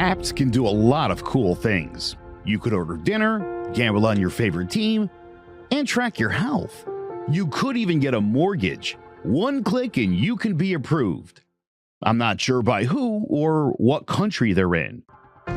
Apps can do a lot of cool things. You could order dinner, gamble on your favorite team, and track your health. You could even get a mortgage. One click and you can be approved. I'm not sure by who or what country they're in.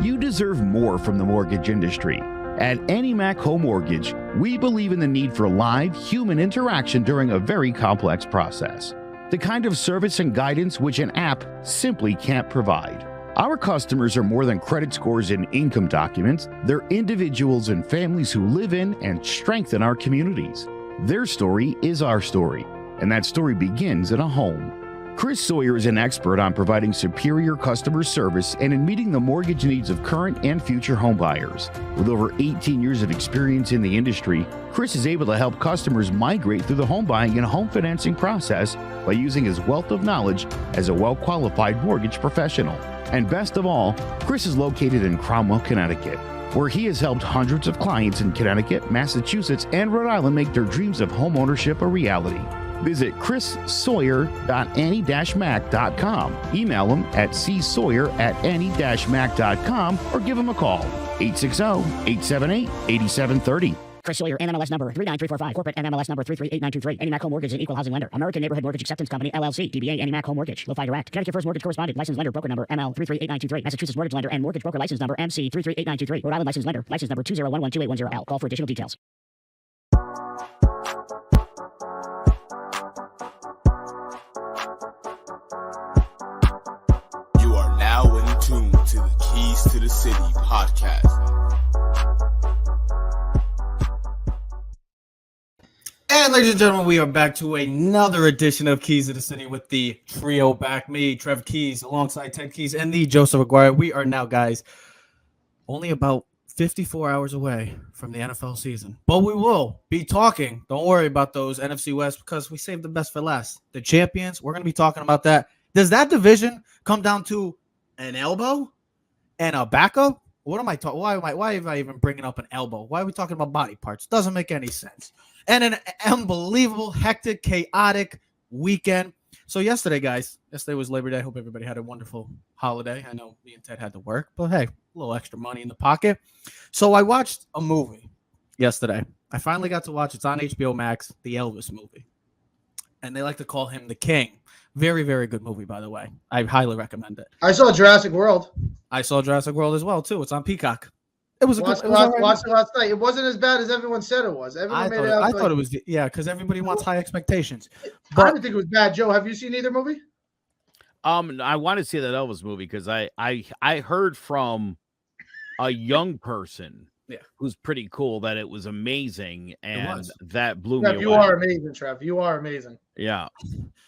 You deserve more from the mortgage industry. At AnyMac Home Mortgage, we believe in the need for live human interaction during a very complex process. The kind of service and guidance which an app simply can't provide. Our customers are more than credit scores and income documents. They're individuals and families who live in and strengthen our communities. Their story is our story, and that story begins in a home. Chris Sawyer is an expert on providing superior customer service and in meeting the mortgage needs of current and future homebuyers. With over 18 years of experience in the industry, Chris is able to help customers migrate through the home buying and home financing process by using his wealth of knowledge as a well-qualified mortgage professional. And best of all, Chris is located in Cromwell, Connecticut, where he has helped hundreds of clients in Connecticut, Massachusetts, and Rhode Island make their dreams of homeownership a reality. Visit chrissawyer.any-mac.com. Email him at csawyer@any-mac.com or give him a call, 860-878-8730. Chris Sawyer, NMLS number 39345, corporate NMLS number 338923. AnyMac Home Mortgage is an equal housing lender. American Neighborhood Mortgage Acceptance Company, LLC, DBA AnyMac Home Mortgage. LoFi Direct. Connecticut First Mortgage Correspondent, License Lender, Broker Number ML 338923. Massachusetts Mortgage Lender and Mortgage Broker License Number MC 338923. Rhode Island License Lender, License Number 201128110L. Call for additional details. You are now in tune to the Keys to the City podcast. And ladies and gentlemen, we are back to another edition of Keys to the City with the trio back. Me, Trev Keys, alongside Ted Keys, and the Joseph Aguirre. We are now, guys, only about 54 hours away from the NFL season. But we will be talking. Don't worry about those NFC West because we saved the best for last. The champions, we're going to be talking about that. Does that division come down to an elbow and a backup? What am I talking? Why am I even bringing up an elbow? Why are we talking about body parts? Doesn't make any sense. And an unbelievable, hectic, chaotic weekend. So yesterday, guys, yesterday was Labor Day. I hope everybody had a wonderful holiday. I know me and Ted had to work, but hey, a little extra money in the pocket. So I watched a movie yesterday. I finally got to watch. It's on HBO Max, the Elvis movie. And they like to call him the King. Very, very good movie, by the way. I highly recommend it. I saw Jurassic World. I saw Jurassic World as well, too. It's on Peacock. It was a watched good. Watched it last night. It wasn't as bad as everyone said it was. I thought it was, yeah, because everybody wants high expectations. But I didn't think it was bad. Joe, have you seen either movie? I want to see that Elvis movie because I heard from a young person who's pretty cool that it was amazing, and that blew me away. You are amazing, Trev. You are amazing. Yeah.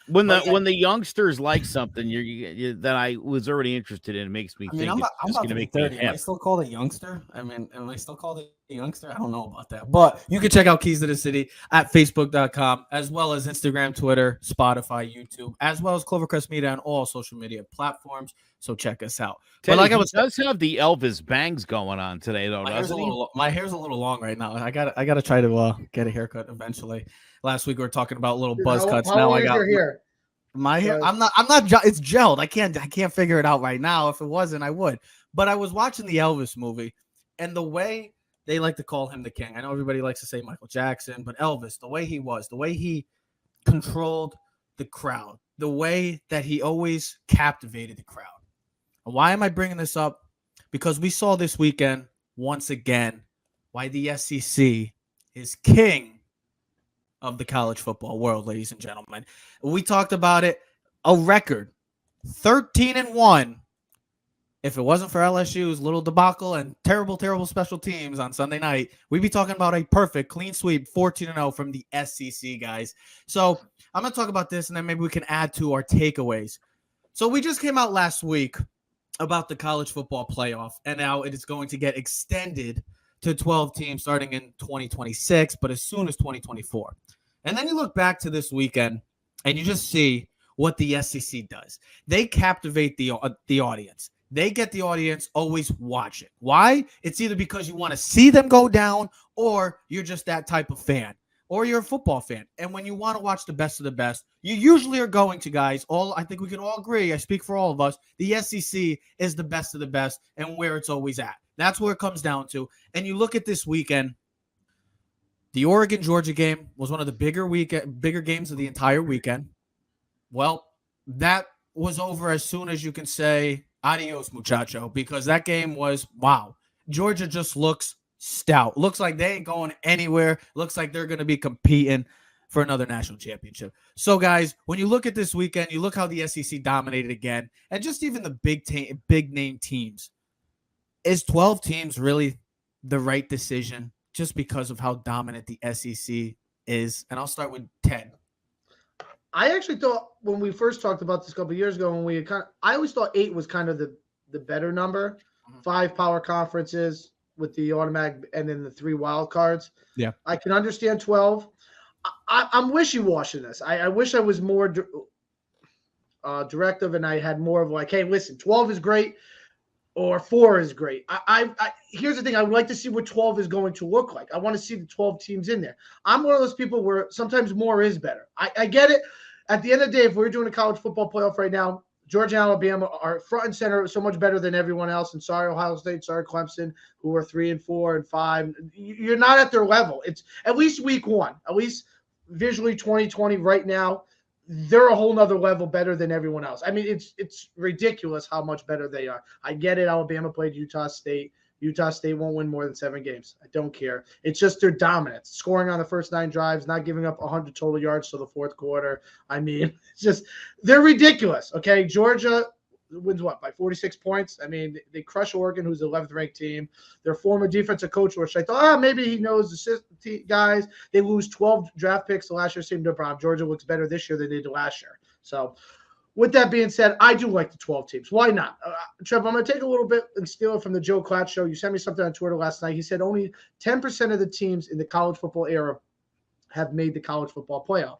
When the youngsters like something, that I was already interested in, it makes me think I'm it's going to make 30. Am I still called a youngster? I mean, am I still called a youngster? I don't know about that. But you can check out Keys to the City at Facebook.com, as well as Instagram, Twitter, Spotify, YouTube, as well as Clovercrest Media on all social media platforms. So check us out. Teddy, but like does have the Elvis bangs going on today, though, doesn't he? My hair's a little long right now. I gotta try to get a haircut eventually. Last week we were talking about little buzz cuts. Now I got your hair. My hair. I'm not. It's gelled. I can't figure it out right now. If it wasn't, I would. But I was watching the Elvis movie, and the way they like to call him the King. I know everybody likes to say Michael Jackson, but Elvis, the way he controlled the crowd, the way that he always captivated the crowd. And why am I bringing this up? Because we saw this weekend once again why the SEC is king of the college football world, ladies and gentlemen. We talked about it, a record 13-1. If it wasn't for LSU's little debacle and terrible special teams on Sunday night, we'd be talking about a perfect clean sweep 14-0 from the SEC, guys. So I'm going to talk about this, and then maybe we can add to our takeaways. So we just came out last week about the college football playoff, and now it is going to get extended to 12 teams starting in 2026, but as soon as 2024. And then you look back to this weekend, and you just see what the SEC does. They captivate the audience. They get the audience always watching. Why? It's either because you want to see them go down or you're just that type of fan. or you're a football fan. And when you want to watch the best of the best, you usually are going to, guys, I think we can all agree, I speak for all of us, the SEC is the best of the best and where it's always at. That's where it comes down to. And you look at this weekend, the Oregon-Georgia game was one of the bigger games of the entire weekend. Well, that was over as soon as you can say, adios, muchacho, because that game was, wow. Georgia just looks stout. Looks like they ain't going anywhere. Looks like they're going to be competing for another national championship. So, guys, when you look at this weekend, you look how the SEC dominated again, and just even the big-name teams. Is 12 teams really the right decision just because of how dominant the SEC is? And I'll start with Ted. I actually thought when we first talked about this a couple of years ago, I always thought 8 was kind of the better number. 5 power conferences with the automatic and then the 3 wild cards. Yeah. I can understand 12. I'm wishy-washy in this. I wish I was more directive and I had more of like, hey, listen, 12 is great. Or 4 is great. Here's the thing. I would like to see what 12 is going to look like. I want to see the 12 teams in there. I'm one of those people where sometimes more is better. I get it. At the end of the day, if we're doing a college football playoff right now, Georgia and Alabama are front and center so much better than everyone else. And sorry, Ohio State, sorry, Clemson, who are 3 and 4 and 5. You're not at their level. It's at least week 1, at least visually 2020 right now. They're a whole nother level better than everyone else. I mean, it's ridiculous how much better they are. I get it. Alabama played Utah State. Utah State won't win more than 7 games. I don't care. It's just their dominance, scoring on the first 9 drives, not giving up 100 total yards till the fourth quarter. I mean, it's just they're ridiculous. Okay, Georgia wins by 46 points. I mean, they crush Oregon, who's the 11th ranked team. Their former defensive coach, which I thought, maybe he knows the system guys. They lose 12 draft picks. The last year seemed no problem. Georgia looks better this year than they did last year. So with that being said, I do like the 12 teams. Why not? Trev, I'm going to take a little bit and steal it from the Joe Klatt show. You sent me something on Twitter last night. He said only 10% of the teams in the college football era have made the college football playoff.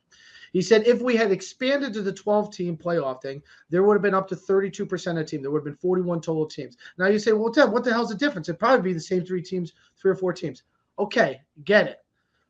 He said if we had expanded to the 12-team playoff thing, there would have been up to 32% of the team. There would have been 41 total teams. Now you say, well, Ted, what the hell's the difference? It'd probably be the same 3 or 4 teams. Okay, get it.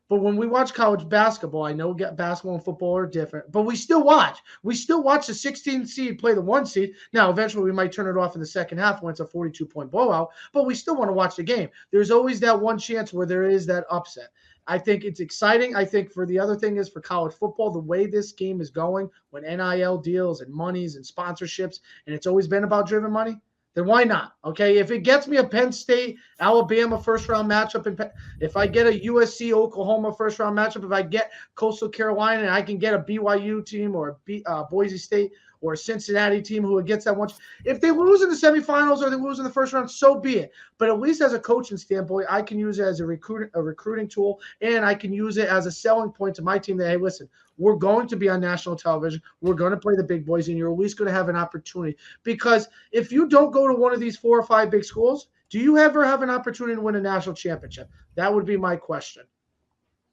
But when we watch college basketball, I know basketball and football are different, but we still watch. We still watch the 16 seed play the 1 seed. Now, eventually we might turn it off in the second half when it's a 42-point blowout, but we still want to watch the game. There's always that one chance where there is that upset. I think it's exciting. I think for the other thing is for college football, the way this game is going, when NIL deals and monies and sponsorships, and it's always been about driven money, then why not? Okay, if it gets me a Penn State, Alabama first-round matchup, if I get a USC, Oklahoma first-round matchup, if I get Coastal Carolina and I can get a BYU team or a Boise State or a Cincinnati team who gets that one. If they lose in the semifinals or they lose in the first round, so be it. But at least as a coaching standpoint, I can use it as a recruiting tool, and I can use it as a selling point to my team that, hey, listen, we're going to be on national television. We're going to play the big boys, and you're at least going to have an opportunity. Because if you don't go to one of these 4 or 5 big schools, do you ever have an opportunity to win a national championship? That would be my question.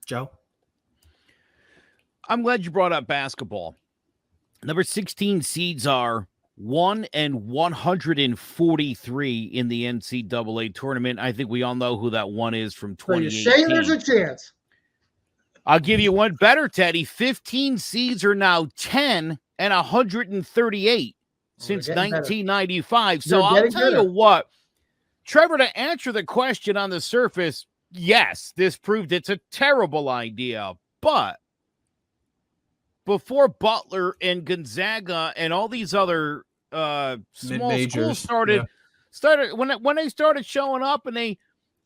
Joe? I'm glad you brought up basketball. Number 16 seeds are 1 and 143 in the NCAA tournament. I think we all know who that one is from 2018. So you're saying there's a chance. I'll give you one better, Teddy. 15 seeds are now 10 and 138 since 1995. So I'll tell you what, Trevor, to answer the question on the surface, yes, this proved it's a terrible idea, but before Butler and Gonzaga and all these other small schools started when they started showing up and they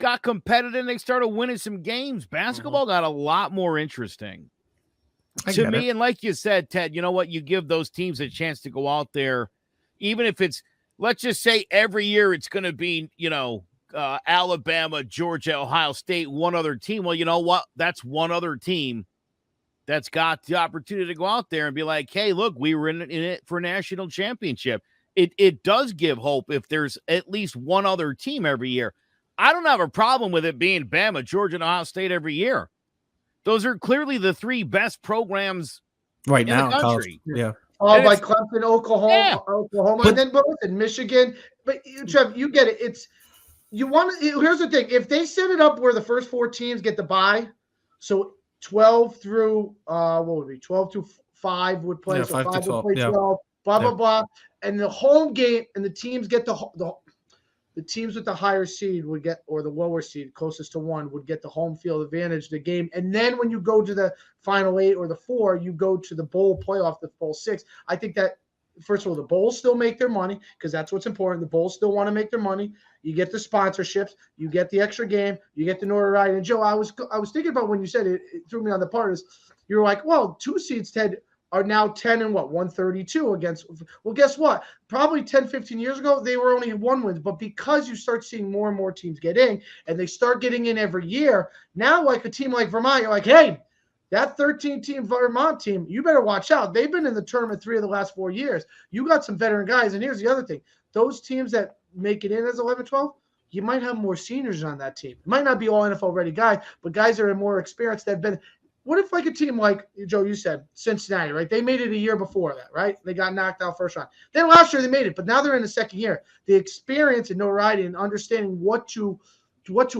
got competitive and they started winning some games, basketball got a lot more interesting to me. And like you said, Ted, you know what? You give those teams a chance to go out there, even if it's, let's just say every year it's going to be, Alabama, Georgia, Ohio State, one other team. Well, you know what? That's one other team that's got the opportunity to go out there and be like, hey, look, we were in it for a national championship. It does give hope if there's at least one other team every year. I don't have a problem with it being Bama, Georgia, and Ohio State every year. Those are clearly the 3 best programs right in now the country. Yeah. Oh, like Clemson, Oklahoma, and then listen, Michigan. But Trev, you get it. Here's the thing: if they set it up where the first 4 teams get the bye, so 12 through what would be 12 through 5 would play. Yeah, so 5 to 5 would 12. play 12. Blah blah blah. And the home game and the teams get the teams with the higher seed would get, or the lower seed closest to 1 would get the home field advantage of the game. And then when you go to the final 8 or the 4, you go to the bowl playoff, the bowl 6. I think that, first of all, the bowls still make their money because that's what's important. The bowls still want to make their money. You get the sponsorships, you get the extra game, you get the notoriety. And Joe, I was thinking about when you said it threw me on the part is you're like, well, 2 seeds, Ted, are now 10 and 132 against. Well, guess what? Probably 10, 15 years ago, they were only 1 win. But because you start seeing more and more teams get in, and they start getting in every year, now like a team like Vermont, you're like, hey, that 13-team Vermont team, you better watch out. They've been in the tournament 3 of the last 4 years. You got some veteran guys. And here's the other thing. Those teams that make it in as 11, 12, you might have more seniors on that team. It might not be all NFL-ready guys, but guys that are more experienced that have been – what if like a team like, Joe, you said, Cincinnati, right? They made it a year before that, right? They got knocked out first round. Then last year they made it, but now they're in the second year. The experience and notoriety and understanding what to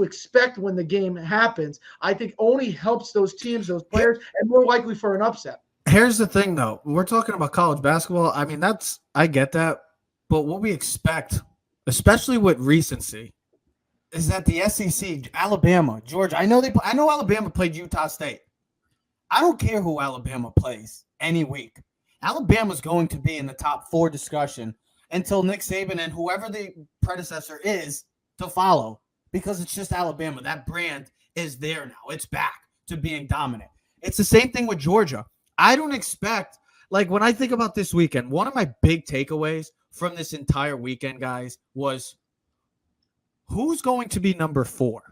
expect when the game happens, I think only helps those teams, those players, and more likely for an upset. Here's the thing, though. We're talking about college basketball. I mean, I get that. But what we expect, especially with recency, is that the SEC, Alabama, Georgia, I know Alabama played Utah State. I don't care who Alabama plays any week. Alabama's going to be in the top 4 discussion until Nick Saban and whoever the predecessor is to follow, because it's just Alabama. That brand is there now. It's back to being dominant. It's the same thing with Georgia. I don't expect, like when I think about this weekend, one of my big takeaways from this entire weekend, guys, was who's going to be number 4?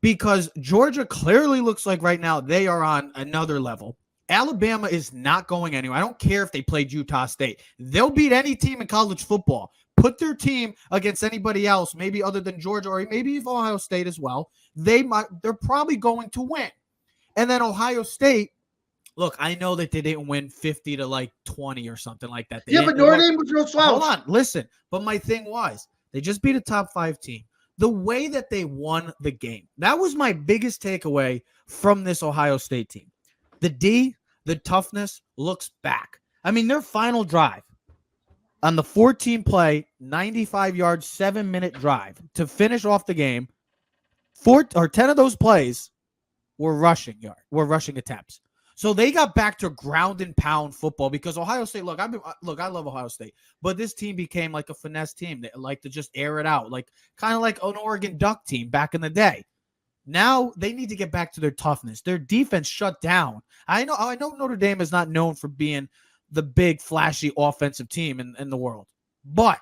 Because Georgia clearly looks like right now they are on another level. Alabama is not going anywhere. I don't care if they played Utah State. They'll beat any team in college football. Put their team against anybody else, maybe other than Georgia or maybe Ohio State as well. They're probably going to win. And then Ohio State, look, I know that they didn't win 50 to like 20 or something like that. But Notre Dame was real slouch. Hold on, listen. But my thing was, they just beat a top 5 team. The way that they won the game, that was my biggest takeaway from this Ohio State team. The toughness looks back. I mean, their final drive on the 14 play, 95-yard, 7-minute drive to finish off the game, 10 of those plays were rushing attempts. So they got back to ground and pound football because Ohio State, I love Ohio State, but this team became like a finesse team that like to just air it out, like kind of like an Oregon Duck team back in the day. Now they need to get back to their toughness. Their defense shut down. I know Notre Dame is not known for being the big flashy offensive team in the world, but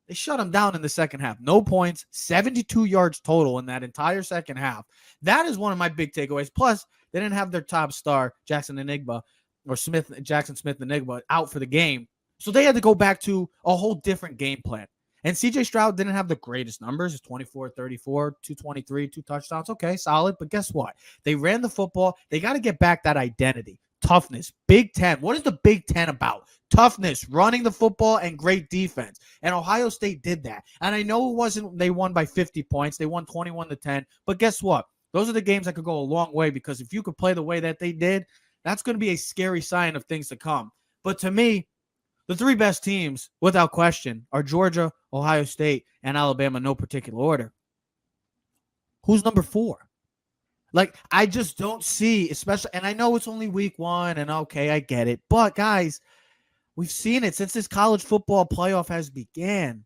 they shut them down in the second half. No points, 72 yards total in that entire second half. That is one of my big takeaways. Plus, they didn't have their top star, Jackson Smith Enigma, out for the game. So they had to go back to a whole different game plan. And CJ Stroud didn't have the greatest numbers. It's 24, 34, 223, 2 touchdowns. Okay, solid. But guess what? They ran the football. They got to get back that identity. Toughness. Big Ten. What is the Big Ten about? Toughness, running the football, and great defense. And Ohio State did that. And I know they won by 50 points. They won 21-10. But guess what? Those are the games that could go a long way, because if you could play the way that they did, that's going to be a scary sign of things to come. But to me, the 3 best teams, without question, are Georgia, Ohio State, and Alabama, no particular order. Who's number 4? Like, I just don't see, especially, and I know it's only week 1, and okay, I get it. But, guys, we've seen it since this college football playoff has began.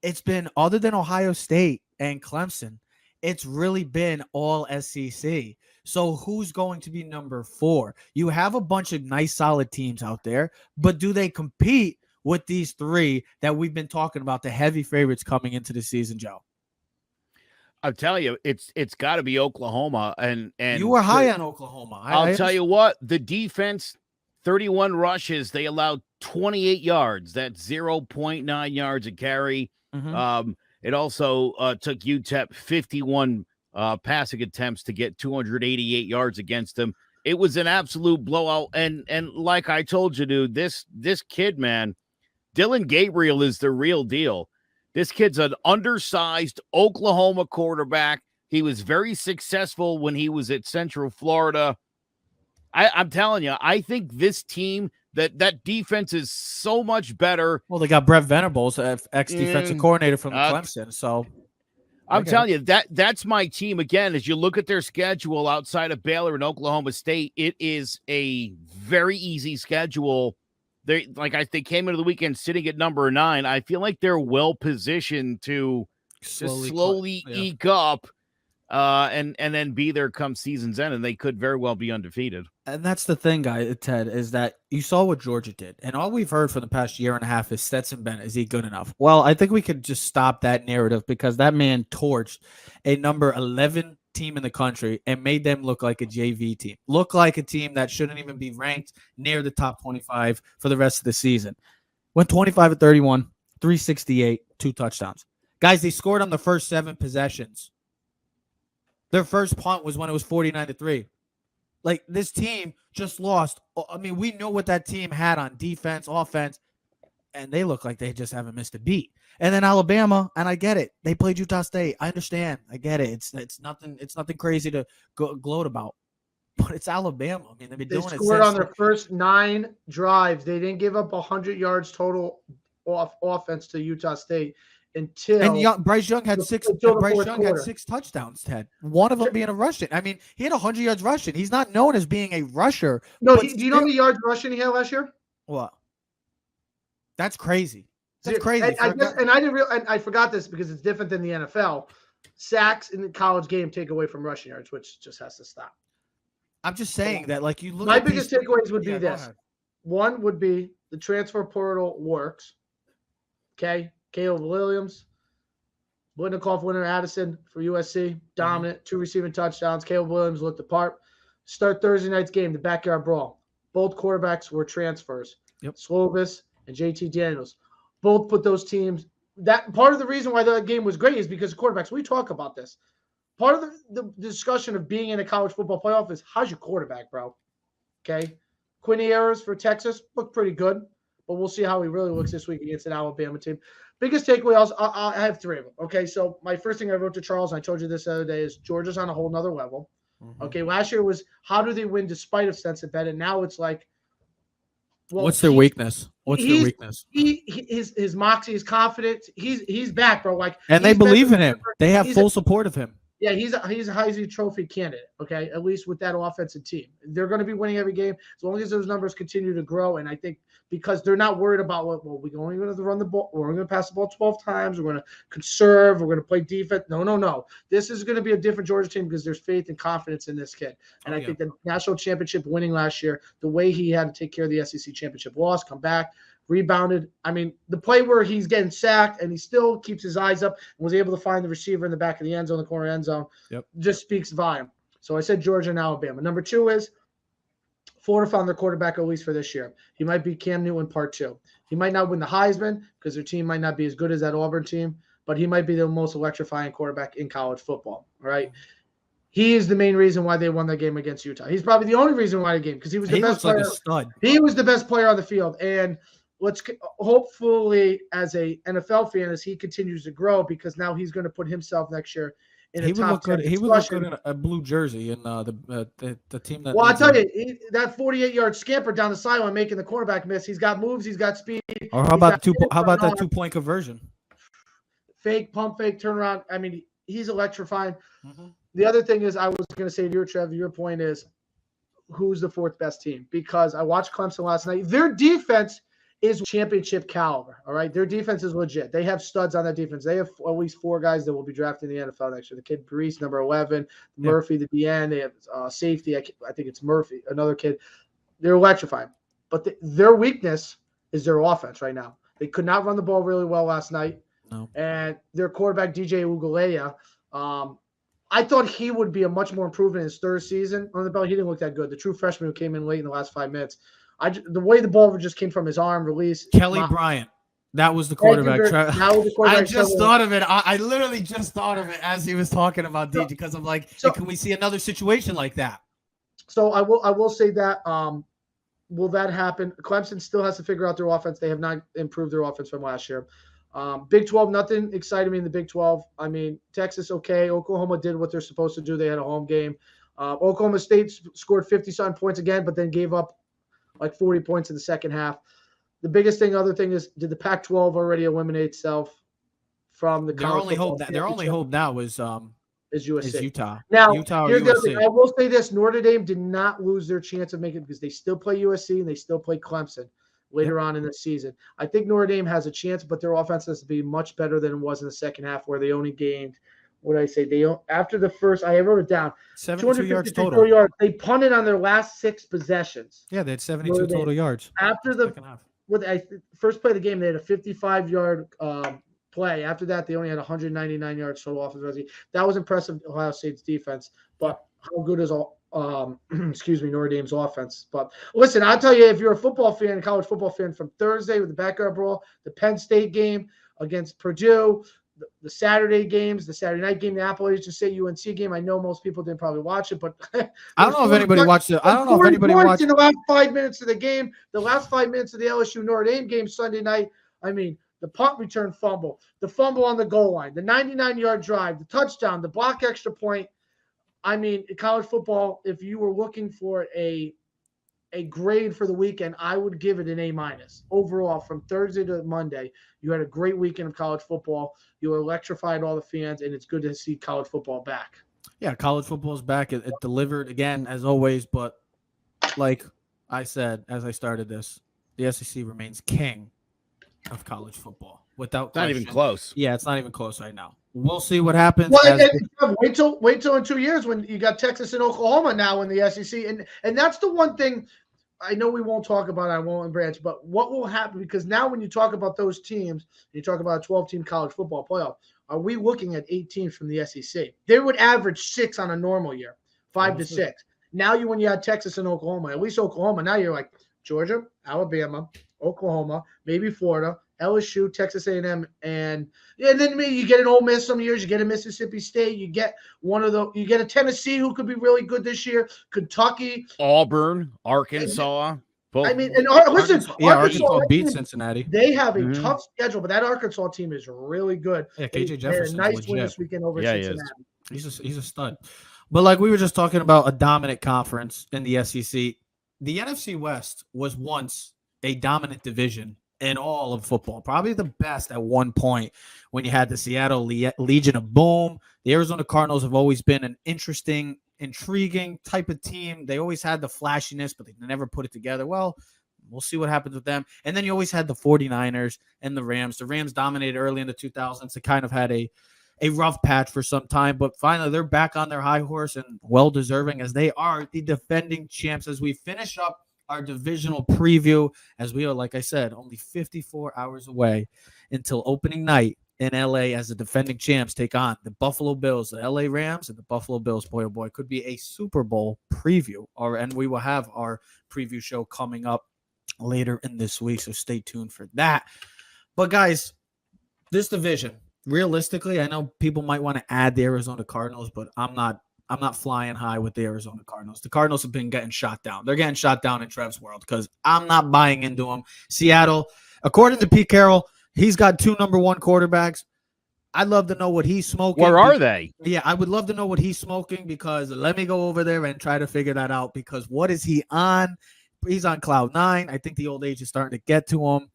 It's been, other than Ohio State and Clemson, it's really been all SEC. So who's going to be number 4? You have a bunch of nice, solid teams out there, but do they compete with these 3 that we've been talking about, the heavy favorites coming into the season, Joe? I'll tell you, it's got to be Oklahoma. And you were high on Oklahoma. I'll tell you what, the defense, 31 rushes, they allowed 28 yards. That's 0.9 yards a carry. Mm-hmm. It also took UTEP 51 passing attempts to get 288 yards against them. It was an absolute blowout. And like I told you, dude, this kid, man, Dylan Gabriel is the real deal. This kid's an undersized Oklahoma quarterback. He was very successful when he was at Central Florida. I'm telling you, I think this team, that defense is so much better. Well, they got Brett Venables, ex-defensive coordinator from Clemson, so I'm telling you, that's my team. Again, as you look at their schedule outside of Baylor and Oklahoma State, it is a very easy schedule. They came into the weekend sitting at number 9. I feel like they're well positioned to slowly eke up and then be there come season's end, and they could very well be undefeated. And that's the thing, Ted, is that you saw what Georgia did. And all we've heard for the past year and a half is Stetson Bennett, is he good enough? Well, I think we could just stop that narrative because that man torched a number 11 team in the country and made them look like a JV team, look like a team that shouldn't even be ranked near the top 25 for the rest of the season. Went 25 of 31, 368, 2 touchdowns. Guys, they scored on the first 7 possessions. Their first punt was when it was 49-3. Like, this team just lost. I mean, we know what that team had on defense, offense, and they look like they just haven't missed a beat. And then Alabama, and I get it. They played Utah State. I understand. I get it. It's nothing crazy to gloat about. But it's Alabama. I mean, they've been doing it. They scored on their first 9 drives. They didn't give up 100 yards total offense to Utah State until Bryce Young had 6. Bryce Young had 6 touchdowns. Ted, one of them being a rushing. I mean, he had 100 yards rushing. He's not known as being a rusher. No, do you know how many yards rushing he had last year? What? That's crazy. That's crazy. I forgot this because it's different than the NFL. Sacks in the college game take away from rushing yards, which just has to stop. I'm just saying that, like, you look. My biggest takeaways would be this. One would be the transfer portal works. Okay, Caleb Williams, Blitnikoff, winner Addison for USC, dominant, 2 receiving touchdowns. Caleb Williams looked the part. Start Thursday night's game, the backyard brawl. Both quarterbacks were transfers. Yep. Slovis and JT Daniels. Both put those teams. That part of the reason why that game was great is because of quarterbacks. We talk about this. Part of the discussion of being in a college football playoff is how's your quarterback, bro? Okay. Quinn Ewers for Texas looked pretty good, but we'll see how he really looks this week against an Alabama team. Biggest takeaway, I have 3 of them. Okay, so my first thing I wrote to Charles, and I told you this the other day, is Georgia's on a whole nother level. Mm-hmm. Okay, last year was how do they win despite of Stetson Bennett, and now it's like, well, what's their weakness? What's their weakness? His moxie, his confidence. He's back, bro. Like, and they believe in him. They have full support of him. Yeah, he's a Heisman Trophy candidate, okay, at least with that offensive team. They're going to be winning every game as long as those numbers continue to grow. And I think because they're not worried about, we're only going to run the ball, we're only going to pass the ball 12 times, we're going to conserve, we're going to play defense. No. This is going to be a different Georgia team because there's faith and confidence in this kid. And I think the national championship winning last year, the way he had to take care of the SEC championship loss, come back, rebounded. I mean, the play where he's getting sacked and he still keeps his eyes up and was able to find the receiver in the back of the end zone, the corner end zone, just speaks volume. So I said Georgia and Alabama. Number 2 is Florida found their quarterback at least for this year. He might be Cam Newton part 2. He might not win the Heisman because their team might not be as good as that Auburn team, but he might be the most electrifying quarterback in college football, right? He is the main reason why they won that game against Utah. He's probably the only reason why the game, because he was the best player. Like a stud. He was the best player on the field. And let's hopefully, as a NFL fan, as he continues to grow, because now he's going to put himself next year in a top 10 discussion. He would look good in a blue jersey in the team that. Well, I'll tell you, that 48-yard scamper down the sideline making the quarterback miss. He's got moves. He's got speed. Or how about that 2-point conversion? Fake pump, fake turnaround. I mean, he's electrifying. Mm-hmm. The other thing is, I was going to say to you, Trev, your point is, who's the 4th best team? Because I watched Clemson last night. Their defense is championship caliber, all right? Their defense is legit. They have studs on that defense. They have at least 4 guys that will be drafted in the NFL next year. The kid Brees, number 11, Murphy, the DN. They have safety. I think it's Murphy, another kid. They're electrifying. But their weakness is their offense right now. They could not run the ball really well last night. No. And their quarterback, DJ Ugalea, I thought he would be a much more improvement in his 3rd season on the belt. He didn't look that good. The true freshman who came in late in the last 5 minutes. The way the ball just came from his arm, release. Kelly Bryant. That was the quarterback. I just thought of it. I literally just thought of it as he was talking about DJ, because I'm like, hey, can we see another situation like that? So I will say that. Will that happen? Clemson still has to figure out their offense. They have not improved their offense from last year. Big 12, nothing excited me in the Big 12. I mean, Texas, okay. Oklahoma did what they're supposed to do. They had a home game. Oklahoma State scored 50-something points again, but then gave up like 40 points in the second half. The biggest other thing is, did the Pac-12 already eliminate itself from the college football championship? Their only hope now is Utah. Now, Utah or here's the other USC. thing. I will say this: Notre Dame did not lose their chance of making it because they still play USC and they still play Clemson later on in the season. I think Notre Dame has a chance, but their offense has to be much better than it was in the second half, where they only gained. What did I say? They after the first, I wrote it down. 72 yards total. Yards. They punted on their last 6 possessions. Yeah, they had 72 total yards. After the first play of the game, they had a 55-yard play. After that, they only had 199 yards total offense. That was impressive, Ohio State's defense. But how good is Notre Dame's offense? But listen, I'll tell you, if you're a football fan, a college football fan, from Thursday with the backyard brawl, the Penn State game against Purdue, the Saturday games, the Saturday night game, the Appalachian State UNC game. I know most people didn't probably watch it, but I don't know if anybody watched it. I don't know if anybody watched in the last 5 minutes of the game, the last 5 minutes of the LSU Notre Dame game Sunday night. I mean, the punt return fumble, the fumble on the goal line, the 99-yard drive, the touchdown, the block extra point. I mean, college football, if you were looking for a grade for the weekend, I would give it an A-. Overall, from Thursday to Monday, you had a great weekend of college football. You electrified all the fans, and it's good to see college football back. Yeah, college football is back. It delivered again, as always, but like I said as I started this, the SEC remains king of college football. Without question. Not even close. Yeah, it's not even close right now. We'll see what happens. Well, wait till in 2 years when you got Texas and Oklahoma now in the SEC, and that's the one thing I know we won't talk about. I won't branch, but what will happen? Because now when you talk about those teams, you talk about a 12-team college football playoff. Are we looking at 8 teams from the SEC? They would average 6 on a normal year, 5 to 6. Now when you had Texas and Oklahoma, at least Oklahoma, now you're like Georgia, Alabama, Oklahoma, maybe Florida, LSU, Texas A&M, and then maybe you get an Ole Miss some years. You get a Mississippi State. You get you get a Tennessee who could be really good this year. Kentucky, Auburn, Arkansas. I mean, and listen, Arkansas beat Cincinnati. They have a tough schedule, but that Arkansas team is really good. Yeah, KJ Jefferson's nice win this weekend over Cincinnati. He's a stud. But like we were just talking about, a dominant conference in the SEC. The NFC West was once a dominant division in all of football, probably the best at one point when you had the Seattle Legion of Boom. The Arizona Cardinals have always been an interesting, intriguing type of team. They always had the flashiness, but they never put it together. Well, we'll see what happens with them. And then you always had the 49ers and the Rams. The Rams dominated early in the 2000s. They kind of had a rough patch for some time, but finally they're back on their high horse and well-deserving, as they are the defending champs. As we finish up our divisional preview, as we are, like I said, only 54 hours away until opening night in LA, as the defending champs take on the Buffalo Bills, the LA Rams, and the Buffalo Bills. Boy, oh boy, could be a Super Bowl preview, and we will have our preview show coming up later in this week, so stay tuned for that. But guys, this division, realistically, I know people might want to add the Arizona Cardinals, but I'm not flying high with the Arizona Cardinals. The Cardinals have been getting shot down. They're getting shot down in Trev's world because I'm not buying into them. Seattle, according to Pete Carroll, he's got 2 number 1 quarterbacks. I'd love to know what he's smoking. Where are they? Yeah, I would love to know what he's smoking, because let me go over there and try to figure that out, because what is he on? He's on cloud 9. I think the old age is starting to get to him.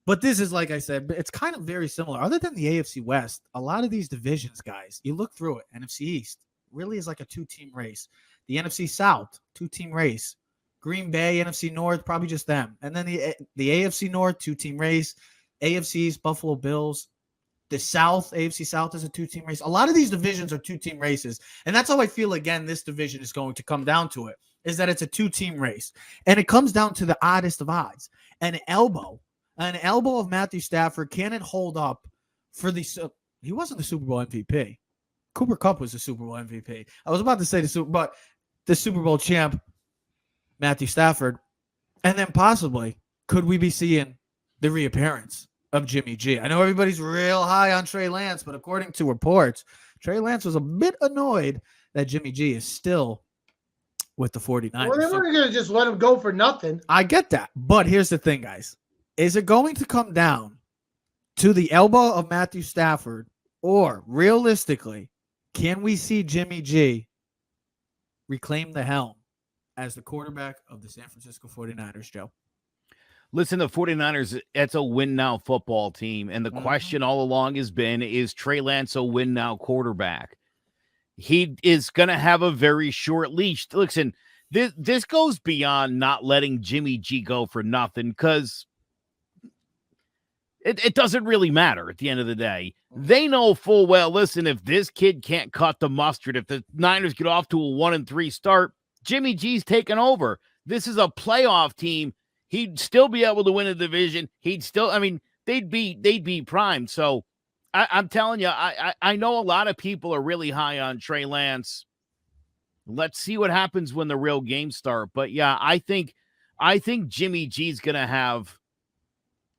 But this is, like I said, it's kind of very similar. Other than the AFC West, a lot of these divisions, guys, you look through it, NFC East really is like a 2-team race. The NFC South, 2-team race. Green Bay, NFC North, probably just them. And then the AFC North, 2-team race. AFC East, Buffalo Bills. The South, AFC South is a 2-team race. A lot of these divisions are 2-team races. And that's how I feel, again, this division is going to come down to it, is that it's a 2-team race. And it comes down to the oddest of odds. An elbow of Matthew Stafford, can it hold up for the – he wasn't the Super Bowl MVP. Cooper Kupp was the Super Bowl MVP. I was about to say the Super Bowl champ, Matthew Stafford. And then possibly, could we be seeing the reappearance of Jimmy G? I know everybody's real high on Trey Lance, but according to reports, Trey Lance was a bit annoyed that Jimmy G is still with the 49ers. Well, they're not going to just let him go for nothing. I get that. But here's the thing, guys. Is it going to come down to the elbow of Matthew Stafford, or realistically, can we see Jimmy G reclaim the helm as the quarterback of the San Francisco 49ers, Joe? Listen, the 49ers, it's a win-now football team, and the question all along has been, is Trey Lance a win-now quarterback? He is going to have a very short leash. Listen, this goes beyond not letting Jimmy G go for nothing, because it doesn't really matter at the end of the day. They know full well, listen, if this kid can't cut the mustard, if the Niners get off to a 1-3 start, Jimmy G's taking over. This is a playoff team. He'd still be able to win a division. He'd still, I mean, they'd be primed. So I'm telling you, I know a lot of people are really high on Trey Lance. Let's see what happens when the real games start. But yeah, I think Jimmy G's going to have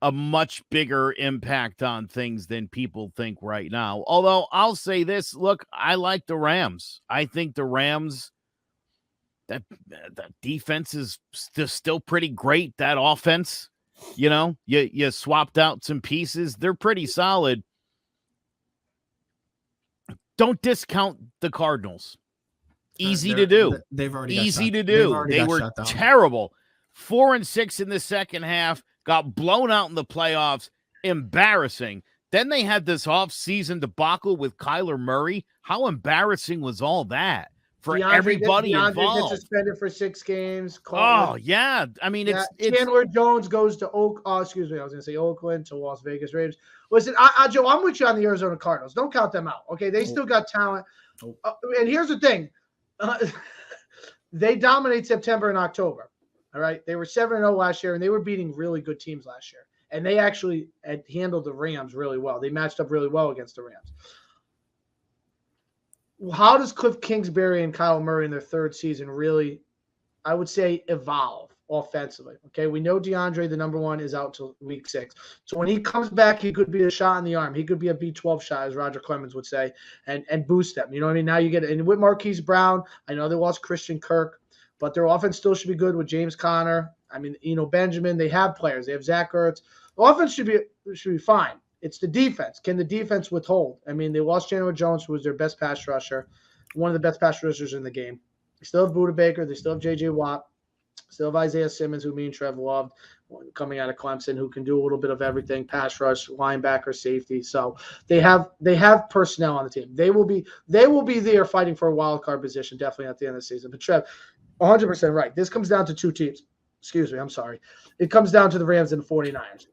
a much bigger impact on things than people think right now. Although I'll say this, look, I like the Rams. I think the Rams, that defense is still pretty great. That offense, you swapped out some pieces. They're pretty solid. Don't discount the Cardinals. Easy to do. They've already easy to do. They were terrible. 4-6 in the second half. Got blown out in the playoffs. Embarrassing. Then they had this off-season debacle with Kyler Murray. How embarrassing was all that for everybody involved? Gets suspended for 6 games. Yeah. I mean, it's Chandler Jones goes to Oakland to Las Vegas Raiders. Listen, Joe, I'm with you on the Arizona Cardinals. Don't count them out. Okay, they still got talent. And here's the thing: they dominate September and October. All right, they were 7-0 last year, and they were beating really good teams last year. And they actually had handled the Rams really well. They matched up really well against the Rams. How does Cliff Kingsbury and Kyle Murray in their third season really, I would say, evolve offensively? Okay, we know DeAndre, the number one, is out till week 6. So when he comes back, he could be a shot in the arm. He could be a B12 shot, as Roger Clemens would say, and boost them. You know what I mean? Now you get it. And with Marquise Brown, I know they lost Christian Kirk, but their offense still should be good with James Conner. I mean, Benjamin. They have players. They have Zach Ertz. The offense should be fine. It's the defense. Can the defense withhold? I mean, they lost Chandler Jones, who was their best pass rusher, one of the best pass rushers in the game. They still have Budda Baker. They still have J.J. Watt. Still have Isaiah Simmons, who me and Trev loved, coming out of Clemson, who can do a little bit of everything: pass rush, linebacker, safety. So they have personnel on the team. They will be there fighting for a wild card position, definitely at the end of the season. But Trev, 100% right. This comes down to 2 teams. Excuse me, I'm sorry. It comes down to the Rams and the 49ers.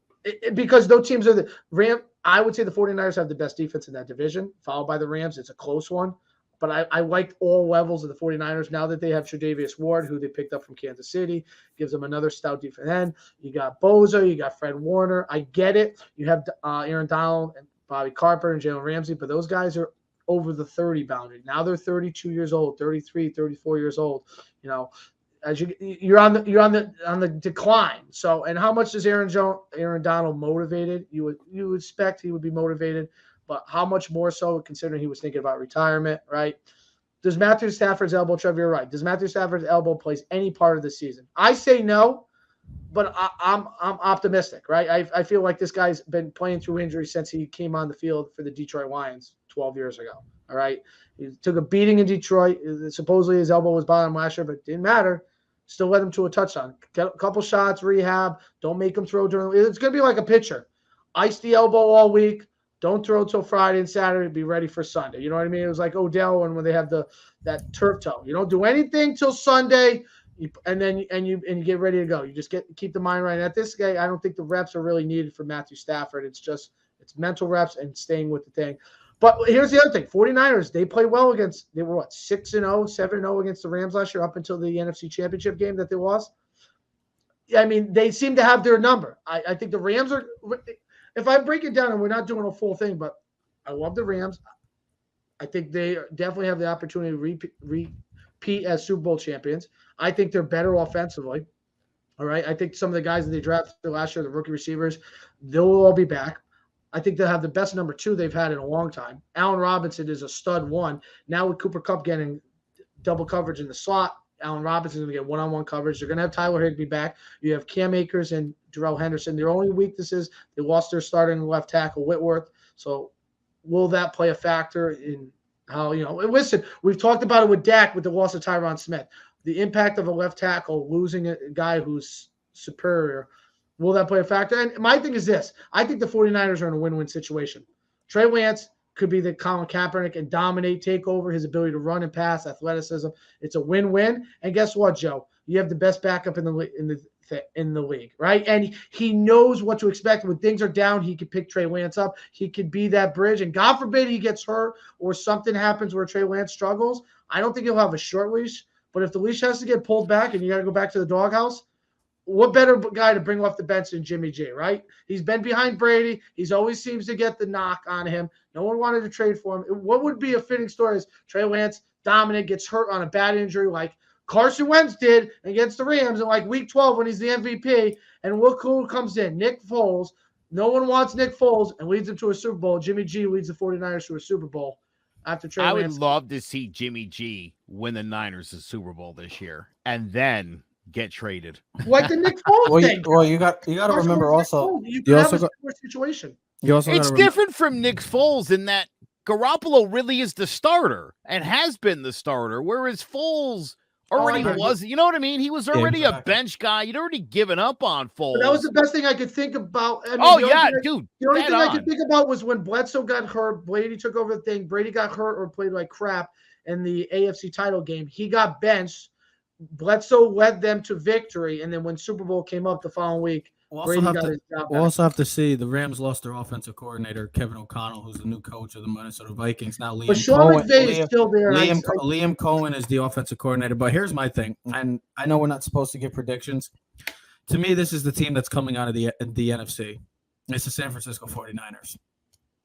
Because those teams are the Rams. I would say the 49ers have the best defense in that division, followed by the Rams. It's a close one. But I liked all levels of the 49ers. Now that they have Tre'Davious Ward, who they picked up from Kansas City, gives them another stout defense end. You got Boza, you got Fred Warner. I get it. You have Aaron Donald and Bobby Carper and Jalen Ramsey, but those guys are over the 30 boundary. Now they're 32 years old, 33, 34 years old. As you're on the decline. So, and how much is Aaron Donald motivated? You would expect he would be motivated, but how much more so considering he was thinking about retirement, right? Does Matthew Stafford's elbow, Trevor, you're right. Does Matthew Stafford's elbow plays any part of the season? I say no, but I'm optimistic, right? I feel like this guy's been playing through injury since he came on the field for the Detroit Lions 12 years ago. All right. He took a beating in Detroit. Supposedly his elbow was bothering him last year, but it didn't matter. Still led him to a touchdown. Get a couple shots, rehab. Don't make him throw during. It's going to be like a pitcher. Ice the elbow all week. Don't throw till Friday and Saturday. Be ready for Sunday. You know what I mean? It was like Odell when they have that turf toe. You don't do anything till Sunday, and you get ready to go. You just keep the mind right. At this guy, I don't think the reps are really needed for Matthew Stafford. It's mental reps and staying with the thing. But here's the other thing. 49ers, they play well against – they were, 6-0, 7-0 against the Rams last year up until the NFC Championship game that they lost. I mean, they seem to have their number. I think the Rams are – if I break it down, and we're not doing a full thing, but I love the Rams. I think they definitely have the opportunity to repeat as Super Bowl champions. I think they're better offensively. All right? I think some of the guys that they drafted last year, the rookie receivers, they'll all be back. I think they'll have the best number 2 they've had in a long time. Allen Robinson is a stud 1. Now with Cooper Kupp getting double coverage in the slot, Allen Robinson is going to get one-on-one coverage. They're going to have Tyler Higbee back. You have Cam Akers and Darrell Henderson. Their only weakness is they lost their starting left tackle, Whitworth. So will that play a factor in How, listen, we've talked about it with Dak with the loss of Tyron Smith. The impact of a left tackle losing a guy who's superior. Will that play a factor? And my thing is this. I think the 49ers are in a win-win situation. Trey Lance could be the Colin Kaepernick and dominate, take over, his ability to run and pass, athleticism. It's a win-win. And guess what, Joe? You have the best backup in the league, right? And he knows what to expect. When things are down, he could pick Trey Lance up. He could be that bridge. And God forbid he gets hurt or something happens where Trey Lance struggles. I don't think he'll have a short leash. But if the leash has to get pulled back and you got to go back to the doghouse, what better guy to bring off the bench than Jimmy G, right? He's been behind Brady. He's always seems to get the knock on him. No one wanted to trade for him. What would be a fitting story is Trey Lance, dominant, gets hurt on a bad injury like Carson Wentz did against the Rams in like week 12 when he's the MVP. And look who comes in, Nick Foles. No one wants Nick Foles and leads him to a Super Bowl. Jimmy G leads the 49ers to a Super Bowl after Trey Lance. I would love to see Jimmy G win the Niners the Super Bowl this year and then get traded. Like the Nick Foles thing. You got to remember also. You also got a situation. It's different from Nick Foles in that Garoppolo really is the starter and has been the starter, whereas Foles already was. You know what I mean? He was already a bench guy. You'd already given up on Foles. But that was the best thing I could think about. I mean, dude. The only thing I could think about was when Bledsoe got hurt. Brady took over the thing. Brady got hurt or played like crap in the AFC title game. He got benched. Bledsoe led them to victory, and then when Super Bowl came up the following week, Brady got his job back. We'll also have to see the Rams lost their offensive coordinator, Kevin O'Connell, who's the new coach of the Minnesota Vikings. Now, Liam Cohen is the offensive coordinator. But here's my thing, and I know we're not supposed to give predictions. To me, this is the team that's coming out of the NFC. It's the San Francisco 49ers.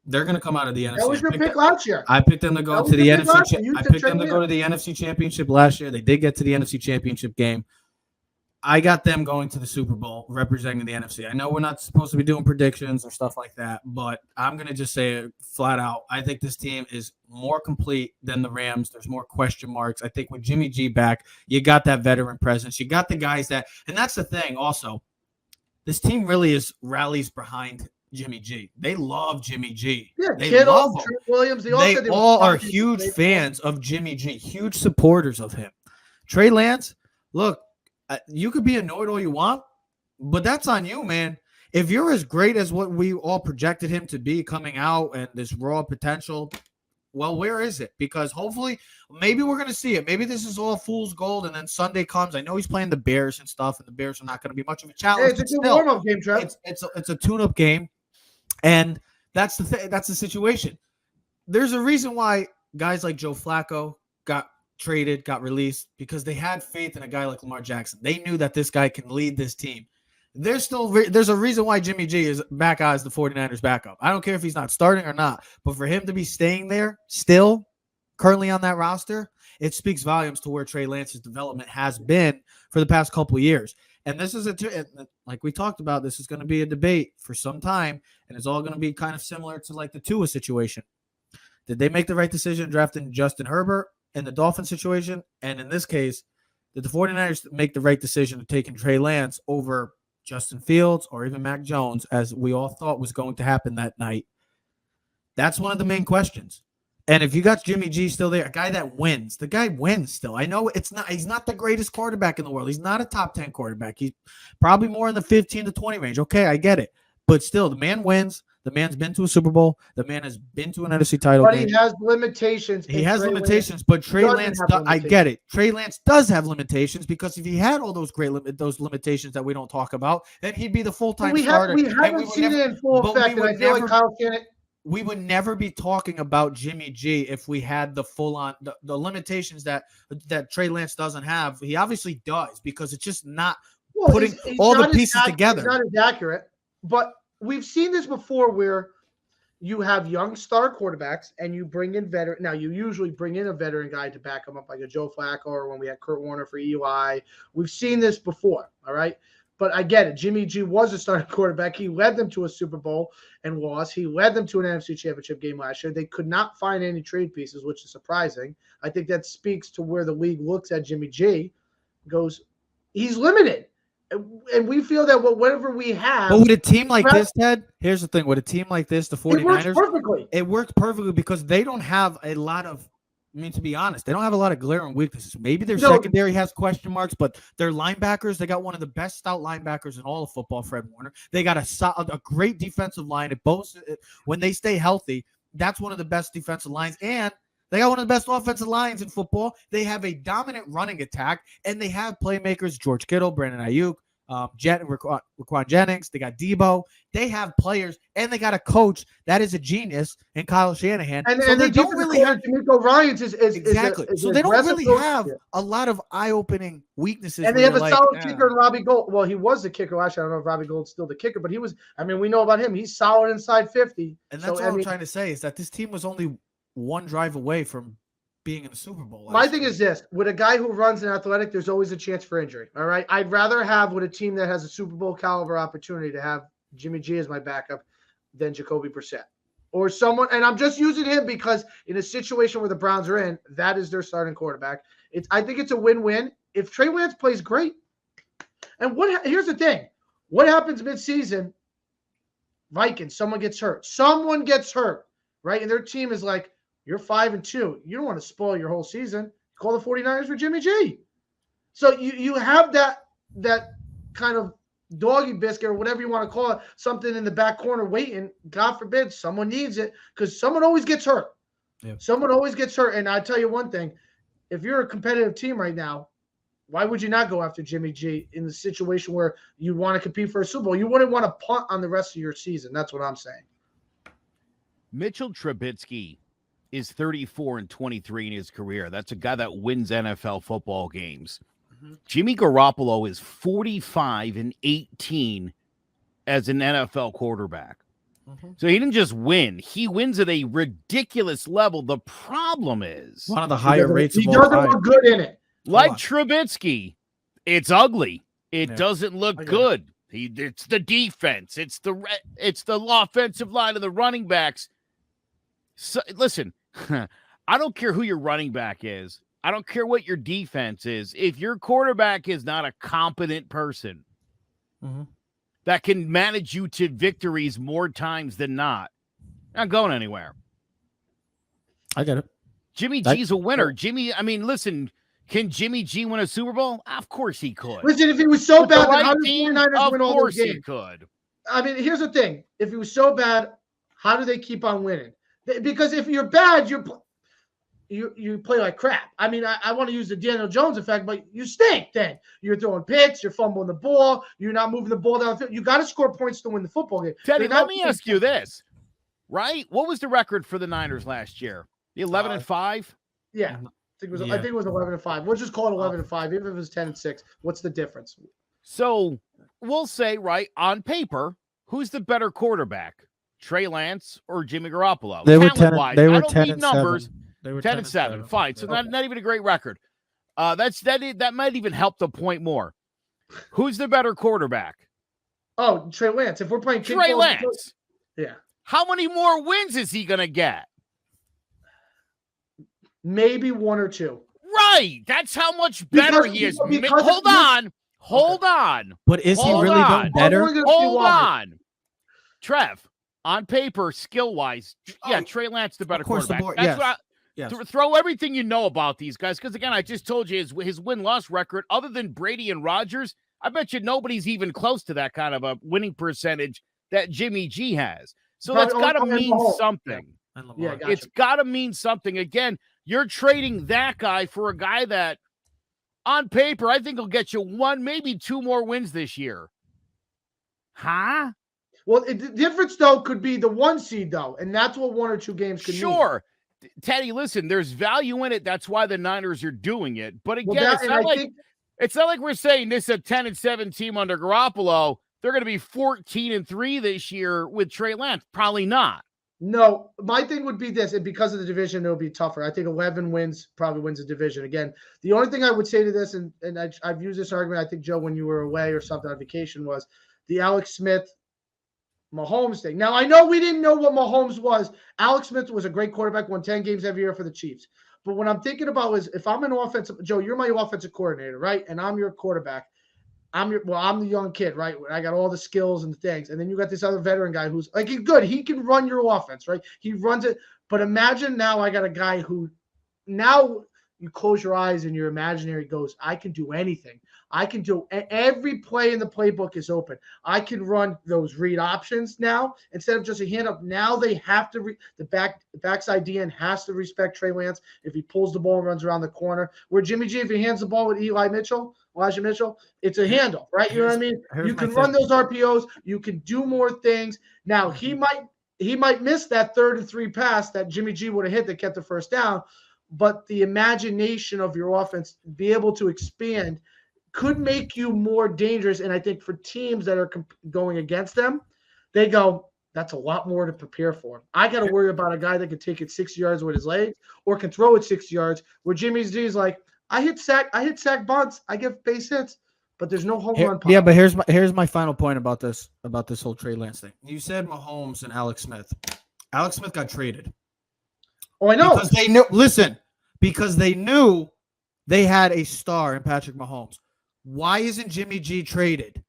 They're going to come out of the NFC. That was your pick last year. I picked them to go to the NFC. I picked them to go to the NFC Championship last year. They did get to the NFC Championship game. I got them going to the Super Bowl representing the NFC. I know we're not supposed to be doing predictions or stuff like that, but I'm going to just say it flat out. I think this team is more complete than the Rams. There's more question marks. I think with Jimmy G back, you got that veteran presence. You got the guys that – and that's the thing also. This team really rallies behind – Jimmy G. They love Jimmy G. Yeah, they love him. Williams. They all are huge fans of Jimmy G, huge supporters of him. Trey Lance, look, you could be annoyed all you want, but that's on you, man. If you're as great as what we all projected him to be coming out and this raw potential, well, where is it? Because hopefully, maybe we're going to see it. Maybe this is all fool's gold, and then Sunday comes. I know he's playing the Bears and stuff, and the Bears are not going to be much of a challenge. Hey, it's a good warm-up game, Trev. It's a tune-up game. And that's the situation. There's a reason why guys like Joe Flacco got traded, got released, because they had faith in a guy like Lamar Jackson. They knew that this guy can lead this team. There's a reason why Jimmy G is back as the 49ers backup. I don't care if he's not starting or not, but for him to be staying there still, currently on that roster, it speaks volumes to where Trey Lance's development has been for the past couple of years. And this is like we talked about, this is going to be a debate for some time, and it's all going to be kind of similar to like the Tua situation. Did they make the right decision drafting Justin Herbert in the Dolphins situation? And in this case, did the 49ers make the right decision of taking Trey Lance over Justin Fields or even Mac Jones, as we all thought was going to happen that night? That's one of the main questions. And if you got Jimmy G still there, a guy that wins, the guy wins still. I know he's not the greatest quarterback in the world. He's not a top 10 quarterback. He's probably more in the 15 to 20 range. Okay, I get it. But still, the man wins. The man's been to a Super Bowl. The man has been to an NFC title game. But he has limitations. He has limitations, but Trey Lance, I get it. Trey Lance does have limitations, because if he had all those those limitations that we don't talk about, then he'd be the full-time starter. We haven't seen it in full effect, and I feel like Kyle Shanahan. We would never be talking about Jimmy G if we had the full-on the limitations that Trey Lance doesn't have. He obviously does, because it's just not putting all the pieces together. It's not as accurate, but we've seen this before where you have young star quarterbacks and you bring in veteran. Now, you usually bring in a veteran guy to back him up, like a Joe Flacco, or when we had Kurt Warner for Eli. We've seen this before, all right? But I get it. Jimmy G was a starting quarterback. He led them to a Super Bowl and lost. He led them to an NFC Championship game last year. They could not find any trade pieces, which is surprising. I think that speaks to where the league looks at Jimmy G. Goes, he's limited. And we feel that whatever we have. But with a team like this, Ted, here's the thing. With a team like this, the 49ers, it works perfectly. It works perfectly because they don't have a lot of I mean, to be honest, they don't have a lot of glaring weaknesses. Maybe their secondary has question marks, but their linebackers, they got one of the best stout linebackers in all of football, Fred Warner. They got a great defensive line. When they stay healthy, that's one of the best defensive lines. And they got one of the best offensive lines in football. They have a dominant running attack, and they have playmakers, George Kittle, Brandon Ayuk, Raquan Jennings. They got Debo. They have players, and they got a coach that is a genius in Kyle Shanahan. And they don't really have D'Amico Ryans exactly. So they don't really have a lot of eye-opening weaknesses. And they have a solid kicker in Robbie Gould. Well, he was the kicker last year. I don't know if Robbie Gould's still the kicker, but he was. I mean, we know about him. He's solid inside 50. And that's what I'm trying to say is that this team was only one drive away from being in the Super Bowl. My thing is this: with a guy who runs an athletic, there's always a chance for injury. All right, I'd rather have with a team that has a Super Bowl caliber opportunity to have Jimmy G as my backup than Jacoby Brissett or someone. And I'm just using him because in a situation where the Browns are in, that is their starting quarterback. I think it's a win-win. If Trey Lance plays great, and here's the thing: what happens mid-season? Vikings, someone gets hurt. Someone gets hurt, right? And their team is like, you're 5-2. You don't want to spoil your whole season. Call the 49ers for Jimmy G. So you have that kind of doggy biscuit or whatever you want to call it, something in the back corner waiting. God forbid someone needs it because someone always gets hurt. Yeah. Someone always gets hurt. And I tell you one thing, if you're a competitive team right now, why would you not go after Jimmy G in the situation where you want to compete for a Super Bowl? You wouldn't want to punt on the rest of your season. That's what I'm saying. Mitchell Trubisky is 34-23 in his career. That's a guy that wins NFL football games. Mm-hmm. Jimmy Garoppolo is 45-18 as an NFL quarterback. Mm-hmm. So he didn't just win. He wins at a ridiculous level. The problem is one of the higher rates of all time. He doesn't look good in it. Like Trubisky, it's ugly. It doesn't look good. It's the defense. It's the offensive line of the running backs. So, listen, I don't care who your running back is. I don't care what your defense is. If your quarterback is not a competent person that can manage you to victories more times than not going anywhere. I get it. Jimmy G's a winner. Listen, can Jimmy G win a Super Bowl? Of course he could. Listen, if he was so bad, then how did the 49ers win all those games? He could. I mean, here's the thing. If he was so bad, how do they keep on winning? Because if you're bad, you play like crap. I mean, I want to use the Daniel Jones effect, but you stink then. You're throwing picks, you're fumbling the ball, you're not moving the ball down the field. You got to score points to win the football game. Teddy, let me ask you this, right? What was the record for the Niners last year? 11-5? Yeah. I think it was 11-5. We'll just call it 11-5, even if it was 10-6. What's the difference? So we'll say, right, on paper, who's the better quarterback? Trey Lance or Jimmy Garoppolo? They were 10. They were 10 and numbers. 7. They were 10-7. Fine. So not even a great record. That might even help the point more. Who's the better quarterback? Oh, Trey Lance. If we're playing Trey Lance. Yeah. How many more wins is he gonna get? Maybe 1 or 2. Right. That's how much better he is. Hold on. But is he really done better? Hold on. Trev. On paper, skill-wise, Trey Lance the better quarterback. Throw everything you know about these guys, because, again, I just told you his win-loss record, other than Brady and Rodgers, I bet you nobody's even close to that kind of a winning percentage that Jimmy G has. So that's got to mean something. Yeah, gotcha. It's got to mean something. Again, you're trading that guy for a guy that, on paper, I think will get you 1, maybe 2 more wins this year. Huh? Well, the difference, though, could be the 1 seed, though, and that's what 1 or 2 games could mean. Sure. Teddy, listen, there's value in it. That's why the Niners are doing it. But again, it's not like we're saying this is a 10-7 team under Garoppolo. They're going to be 14-3 this year with Trey Lance. Probably not. No, my thing would be this, and because of the division, it'll be tougher. I think 11 wins probably wins the division. Again, the only thing I would say to this, and I've used this argument, I think, Joe, when you were away or something on vacation, was the Alex Smith Mahomes thing. Now, I know we didn't know what Mahomes was. Alex Smith was a great quarterback, won 10 games every year for the Chiefs. But what I'm thinking about is if I'm an offensive – Joe, you're my offensive coordinator, right? And I'm your quarterback. I'm the young kid, right? I got all the skills and the things. And then you got this other veteran guy who's – he's good. He can run your offense, right? He runs it. But imagine now I got a guy who now you close your eyes and your imaginary goes, I can do anything. I can do every play in the playbook is open. I can run those read options now instead of just a hand up. Now they have to the backside DN has to respect Trey Lance if he pulls the ball and runs around the corner. Where Jimmy G, if he hands the ball with Elijah Mitchell, it's a handle, right? You know what I mean? You can run those RPOs. You can do more things. Now he might miss that 3rd and 3 pass that Jimmy G would have hit that kept the first down. But the imagination of your offense, be able to expand, could make you more dangerous. And I think for teams that are going against them, they go, that's a lot more to prepare for. I got to worry about a guy that can take it 60 yards with his legs or can throw it 60 yards, where Jimmy G is like, I hit sack bunts, I give base hits, but there's no home run. Yeah, but here's my final point about this whole Trey Lance thing. You said Mahomes and Alex Smith. Alex Smith got traded. Oh, I know. Because they knew they had a star in Patrick Mahomes. Why isn't Jimmy G traded?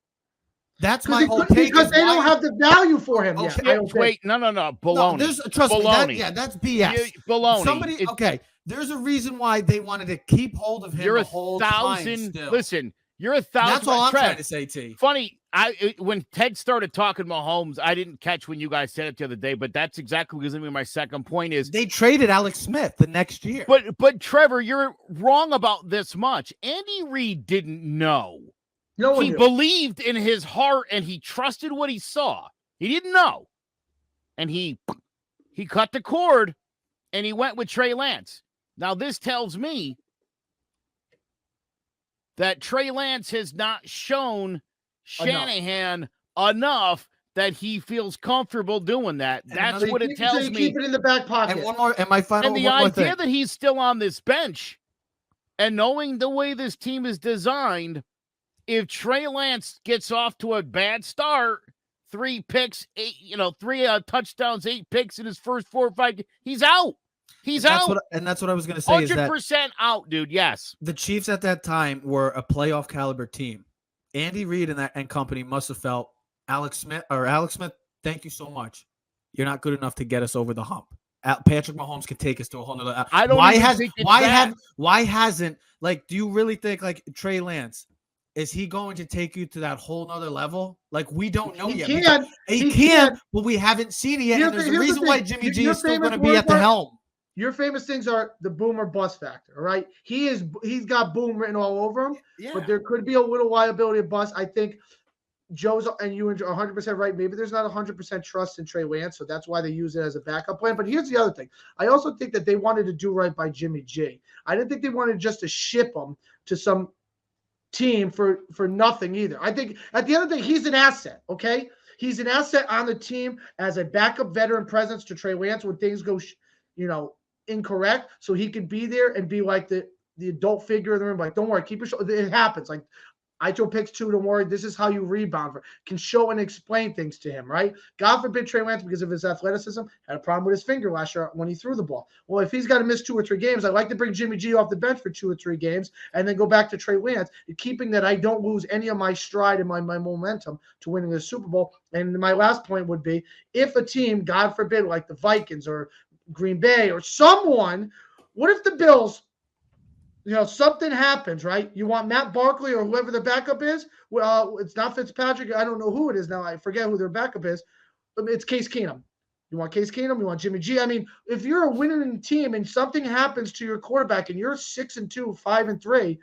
That's my whole take. Because they don't have the value for him. Okay, wait, no, baloney. No, trust me, that's BS. Baloney. There's a reason why they wanted to keep hold of him. You're the whole time still. Listen, you're 1,000. That's all I'm trying to say, T. Funny, when Ted started talking Mahomes, I didn't catch when you guys said it the other day, but that's exactly what gives me my second point is they traded Alex Smith the next year. But Trevor, you're wrong about this much. Andy Reid didn't know. He believed in his heart and he trusted what he saw. He didn't know. And he cut the cord and he went with Trey Lance. Now, this tells me that Trey Lance has not shown Shanahan enough that he feels comfortable doing that. That's what it tells me. Keep it in the back pocket. And one more, and my final. And the idea that he's still on this bench, and knowing the way this team is designed, if Trey Lance gets off to a bad start, 3 picks, 3 touchdowns, 8 picks in his first 4 or 5, he's out. He's out. That's what I was going to say. 100% out, dude. Yes. The Chiefs at that time were a playoff caliber team. Andy Reid and company must have felt Alex Smith, thank you so much. You're not good enough to get us over the hump. Patrick Mahomes can take us to a whole nother. I don't why hasn't, like, do you really think, like, Trey Lance, is he going to take you to that whole nother level? Like, we don't know yet. He can, but we haven't seen it yet. And there's a reason why Jimmy G is still going to be at the helm. Your famous things are the boom or bust factor, all right? He's got boom written all over him, but there could be a little liability of bust. I think Joe's and you are 100% right. Maybe there's not 100% trust in Trey Lance, so that's why they use it as a backup plan. But here's the other thing. I also think that they wanted to do right by Jimmy G. I didn't think they wanted just to ship him to some team for nothing either. I think at the end of the day, he's an asset, okay? He's an asset on the team as a backup veteran presence to Trey Lance when things go, incorrect, so he could be there and be like the adult figure in the room. Like, don't worry, keep your shoulder. It happens. Like, I throw picks too. Don't worry. This is how you rebound. Can show and explain things to him, right? God forbid Trey Lance, because of his athleticism, had a problem with his finger last year when he threw the ball. Well, if he's got to miss 2 or 3 games, I'd like to bring Jimmy G off the bench for 2 or 3 games and then go back to Trey Lance, keeping that I don't lose any of my stride and my momentum to winning the Super Bowl. And my last point would be, if a team, God forbid, like the Vikings or Green Bay or someone, what if the Bills, something happens, right? You want Matt Barkley or whoever the backup is. Well, it's not Fitzpatrick. I don't know who it is now. I forget who their backup is. It's Case Keenum. You want Case Keenum? You want Jimmy G? I mean, if you're a winning team and something happens to your quarterback and you're 6-2, 5-3, do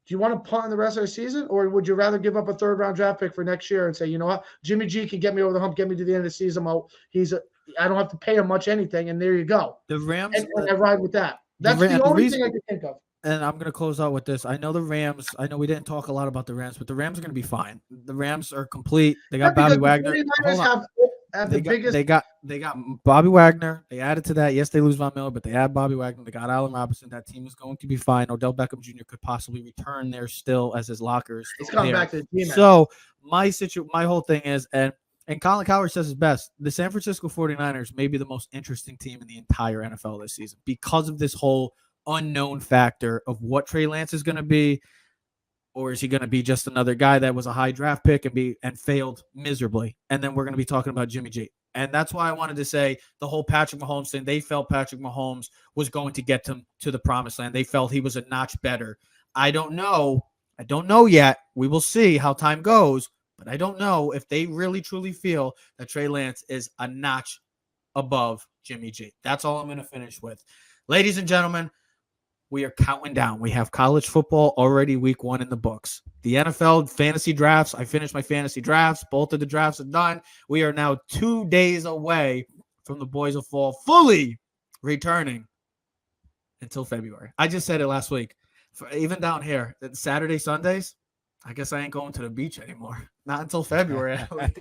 you want to punt in the rest of the season, or would you rather give up a 3rd-round draft pick for next year and say, you know what, Jimmy G can get me over the hump, get me to the end of the season. I don't have to pay him much anything, and there you go. The Rams, and I ride with that. That's the only thing I can think of. And I'm going to close out with this. I know the Rams. I know we didn't talk a lot about the Rams, but the Rams are going to be fine. The Rams are complete. They got Bobby Wagner. They got Bobby Wagner. They added to that. Yes, they lose Von Miller, but they add Bobby Wagner. They got Allen Robinson. That team is going to be fine. Odell Beckham Jr. could possibly return there still as his lockers. He's coming back to the team. So my whole thing is, and Colin Cowherd says it best, the San Francisco 49ers may be the most interesting team in the entire NFL this season because of this whole unknown factor of what Trey Lance is going to be, or is he going to be just another guy that was a high draft pick and failed miserably? And then we're going to be talking about Jimmy G. And that's why I wanted to say the whole Patrick Mahomes thing. They felt Patrick Mahomes was going to get them to the promised land. They felt he was a notch better. I don't know yet. We will see how time goes. But I don't know if they really, truly feel that Trey Lance is a notch above Jimmy G. That's all I'm going to finish with. Ladies and gentlemen, we are counting down. We have college football already week 1 in the books. The NFL fantasy drafts, I finished my fantasy drafts. Both of the drafts are done. We are now 2 days away from the Boys of Fall fully returning until February. I just said it last week. Even down here, Saturday, Sundays, I guess I ain't going to the beach anymore. Not until February. I ain't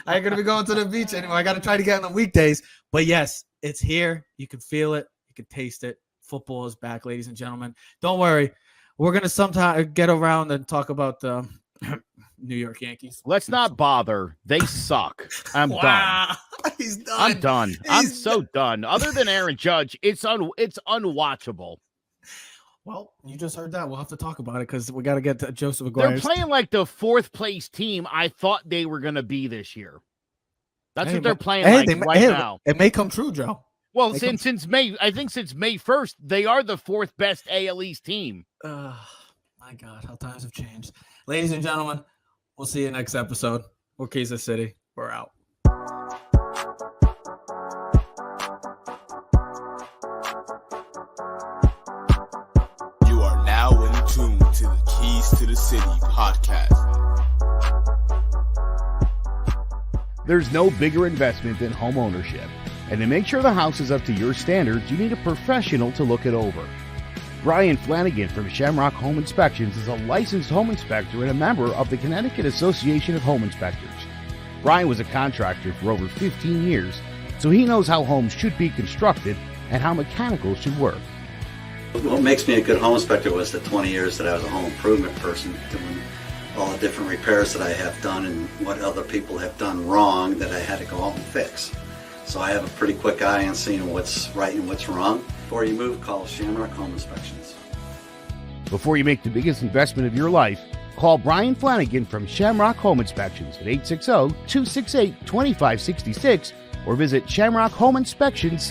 going to be going to the beach anymore. I got to try to get on the weekdays. But yes, it's here. You can feel it. You can taste it. Football is back, ladies and gentlemen. Don't worry. We're going to sometime get around and talk about the New York Yankees. Let's not bother. They suck. I'm done. He's done. I'm done. I'm so done. Other than Aaron Judge, it's unwatchable. Well, you just heard that. We'll have to talk about it because we got to get to Joseph Aguirre. They're playing like the 4th place team I thought they were going to be this year. That's what they're playing now. It may come true, Joe. Well, since May 1st, they are the 4th best AL East team. My God, how times have changed. Ladies and gentlemen, we'll see you next episode. We're Kansas City. We're out. You are now in tune to the Keys to the City podcast. There's no bigger investment than home ownership. And to make sure the house is up to your standards, you need a professional to look it over. Brian Flanagan from Shamrock Home Inspections is a licensed home inspector and a member of the Connecticut Association of Home Inspectors. Brian was a contractor for over 15 years, so he knows how homes should be constructed and how mechanicals should work. What makes me a good home inspector was the 20 years that I was a home improvement person, doing all the different repairs that I have done and what other people have done wrong that I had to go out and fix. So I have a pretty quick eye on seeing what's right and what's wrong. Before you move, call Shamrock Home Inspections. Before you make the biggest investment of your life, call Brian Flanagan from Shamrock Home Inspections at 860-268-2566 or visit Shamrock Home Inspections.